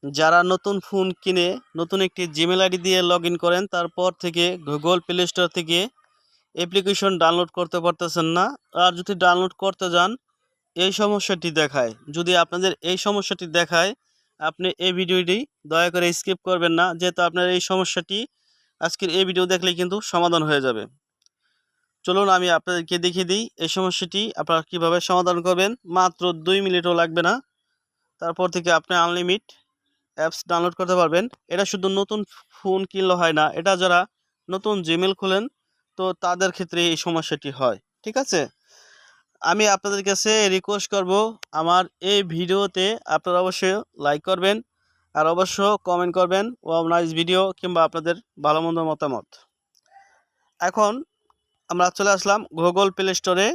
যারা নতুন ফোন কিনে নতুন একটি জিমেল আইডি দিয়ে লগ ইন করেন, তারপর থেকে গুগল প্লে স্টোর থেকে অ্যাপ্লিকেশন ডাউনলোড করতে পারতেছেন না। আর যদি ডাউনলোড করতে যান এই সমস্যাটি দেখায়। যদি আপনাদের এই সমস্যাটি দেখায়, আপনি এই ভিডিওটি দয়া করে স্কিপ করবেন না, যেহেতু আপনার এই সমস্যাটি আজকের এই ভিডিও দেখলেই কিন্তু সমাধান হয়ে যাবে। চলুন আমি আপনাদেরকে দেখিয়ে দিই এই সমস্যাটি আপনারা কীভাবে সমাধান করবেন। মাত্র 2 মিনিটও লাগবে না, তারপর থেকে আপনি আনলিমিট অ্যাপস ডাউনলোড করতে পারবেন। এটা শুধু নতুন ফোন কিনলে হয় না, এটা যারা নতুন জিমেল খোলেন তো তাদের ক্ষেত্রে এই সমস্যাটি হয়। ঠিক আছে, আমি আপনাদের কাছে রিকোয়েস্ট করব, আমার এই ভিডিওতে আপনারা অবশ্যই লাইক করবেন আর অবশ্য কমেন্ট করবেন ওয়াও নাইস ভিডিও কিংবা আপনাদের ভালো মন্দ মতামত। এখন আমরা চলে আসলাম গুগল প্লে স্টোরে।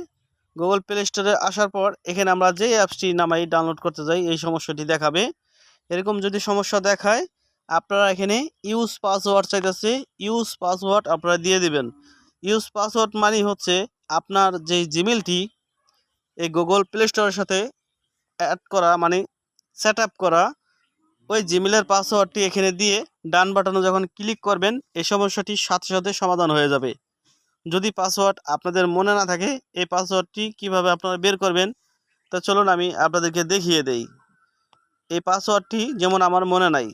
গুগল প্লে স্টোরে আসার পর এখানে আমরা যে অ্যাপসটি নামাই ডাউনলোড করতে যাই এই সমস্যাটি দেখাবে। এরকম যদি সমস্যা দেখায়, আপনারা এখানে ইউজ পাসওয়ার্ড চাইতেছে, ইউজ পাসওয়ার্ড আপনারা দিয়ে দিবেন। ইউজ পাসওয়ার্ড মানে হচ্ছে আপনার যে জিমেলটি এই গুগল প্লে স্টোরের সাথে অ্যাড করা, মানে সেট আপ করা, ওই জিমেলের পাসওয়ার্ডটি এখানে দিয়ে ডান বাটনে যখন ক্লিক করবেন এই সমস্যাটি সাথে সাথে সমাধান হয়ে যাবে। যদি পাসওয়ার্ড আপনাদের মনে না থাকে, এই পাসওয়ার্ডটি কিভাবে আপনারা বের করবেন তা চলুন আমি আপনাদেরকে দেখিয়ে দেই। এই পাসওয়ার্ডটি যেমন আমার মনে নাই,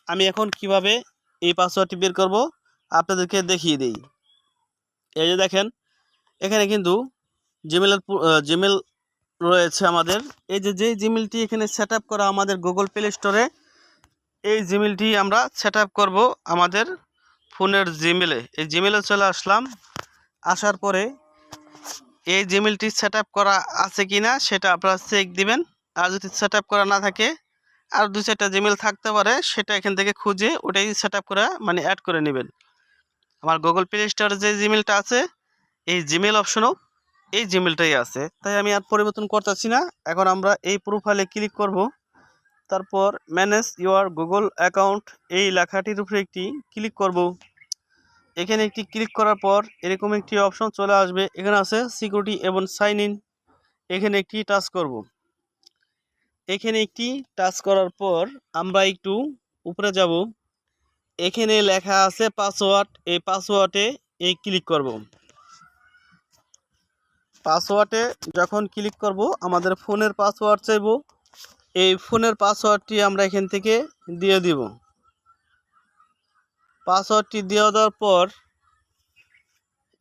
আমি এখন কিভাবে এই পাসওয়ার্ডটি বের করব আপনাদেরকে দেখিয়ে দেই। এই যে দেখেন, এখানে কিন্তু জিমেল রয়েছে আমাদের। এই যে জিমেলটি এখানে সেট আপ করা আমাদের গুগল প্লে স্টোরে, এই জিমেলটি আমরা সেট আপ করবো আমাদের ফোনের জিমেলে। এই জিমেলে চলে আসলাম, আসার পরে এই জিমেলটি সেট আপ করা আছে কি না সেটা আপনারা চেক দিবেন। আর যদি সেট আপ করা না থাকে, আর 2-4টা জিমেল থাকতে পারে, সেটা এখান থেকে খুঁজে ওটাই সেট আপ করে মানে অ্যাড করে নেবেন। আমার গুগল প্লে স্টোরে যে জিমেলটা আছে এই জিমেল অপশনও এই জিমেলটাই আছে, তাই আমি আর পরিবর্তন করতেছি না। এখন আমরা এই প্রোফাইলে ক্লিক করব, তারপর ম্যানেজ ইউর গুগল অ্যাকাউন্ট এই লেখাটির উপরে একটি ক্লিক করব। এখানে একটি ক্লিক করার পর এরকম একটি অপশন চলে আসবে, এখানে আছে সিকিউরিটি এবং সাইন ইন, এখানে একটি টাচ করব। এখানে একটি টাচ করার পর আমরা একটু উপরে যাব, এখানে লেখা আছে পাসওয়ার্ড, এই পাসওয়ার্ডে এই ক্লিক করব। পাসওয়ার্ডে যখন ক্লিক করব আমাদের ফোনের পাসওয়ার্ড চাইব, এই ফোনের পাসওয়ার্ডটি আমরা এখান থেকে দিয়ে দিব। পাসওয়ার্ডটি দিয়ে দেওয়ার পর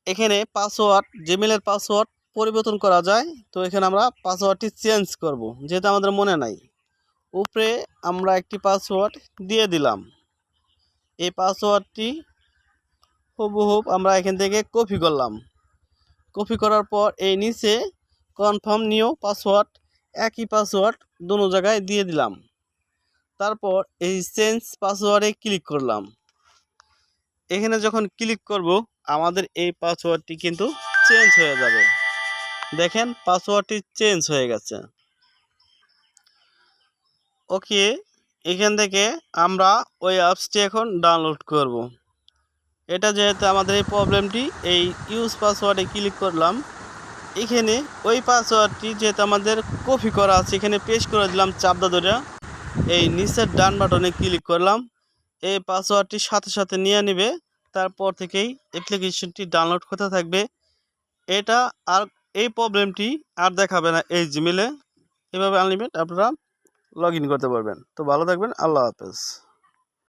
এখানে পাসওয়ার্ড, জিমেলের পাসওয়ার্ড পরিবর্তন করা যায়, তো এখানে আমরা পাসওয়ার্ডটি চেঞ্জ করব যেহেতু আমাদের মনে নাই। উপরে আমরা একটি পাসওয়ার্ড দিয়ে দিলাম, এই পাসওয়ার্ডটি হুবহুব আমরা এখান থেকে কপি করলাম। কপি করার পর এই নিচে কনফার্ম নিউ পাসওয়ার্ড, একই পাসওয়ার্ড দুটো জায়গায় দিয়ে দিলাম। তারপর এই চেঞ্জ পাসওয়ার্ডে ক্লিক করলাম। এখানে যখন ক্লিক করব আমাদের এই পাসওয়ার্ডটি কিন্তু চেঞ্জ হয়ে যাবে। দেখেন পাসওয়ার্ডটি চেঞ্জ হয়ে গেছে। ওকে, এখান থেকে আমরা ওই অ্যাপসটি এখন ডাউনলোড করব। এটা যেহেতু আমাদের এই প্রবলেমটি, এই ইউজ পাসওয়ার্ডে ক্লিক করলাম, এখানে ওই পাসওয়ার্ডটি যেহেতু আমাদের কপি করা আছে এখানে পেস্ট করে দিলাম চাপদা ধরে, এই নিচের ডান বাটনে ক্লিক করলাম, এই পাসওয়ার্ডটি সাথে সাথে নিয়ে নেবে, তারপর থেকেই অ্যাপ্লিকেশনটি ডাউনলোড করতে থাকবে। এটা আর এই প্রবলেমটি আর দেখাবে না এই জিমেলে। এভাবে আনলিমিটেড আপনারা লগ ইন করতে পারবেন। তো ভালো থাকবেন, আল্লাহ হাফেজ।